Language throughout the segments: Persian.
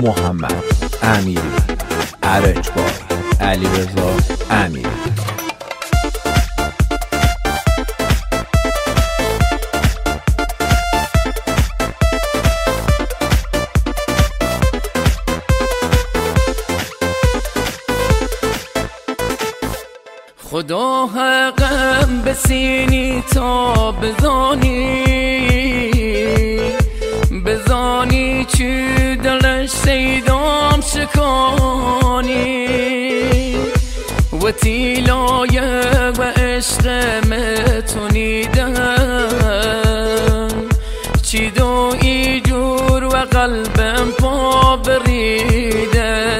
محمد امیری، ارجبای علیرضا امیری. خدا حقم بسینی تا بزانی چی دلش سیدام شکانی و تیلایه و عشق متونیدن چی دو ای جور و قلبم پا بریدن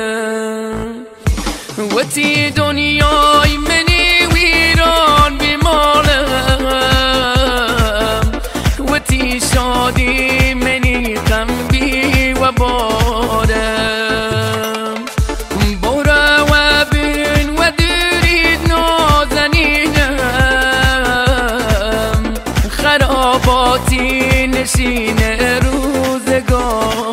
و تی دنیای منی ویران بیمالم و تی شادی منی غم بی و بارم برو و بین و درید نازنینم خراباتی نشین روزگارم.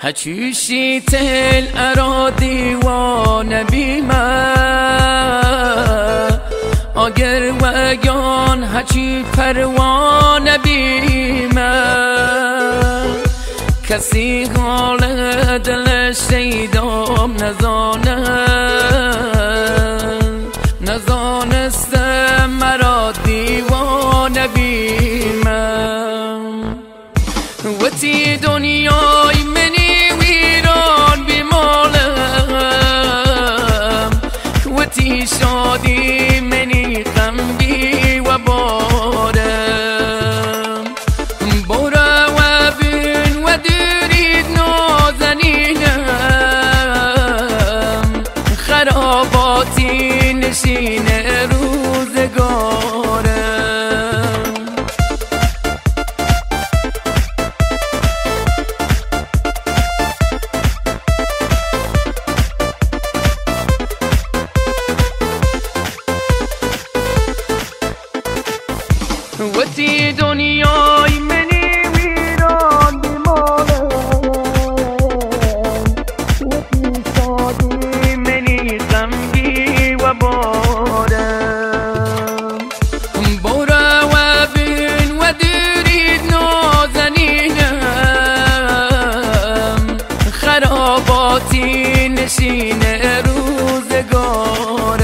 هچوشی تل ارادی و نبیمه آگر و یان هچی پروانه بیمه کسی حال دل شیدام نزانسته مرا دیوانه بیمه و تی دنیای منی ویران بیمالم و تی شادی منی غم بی و بارم برو و بین و درید نازنینم خراباتی نشین روزگارم. و تی دنیای منی ویران بیمالم و تی شادی منی غم بی و بارم برو و بین و درید نازنینم خراباتی نشین روزگارم.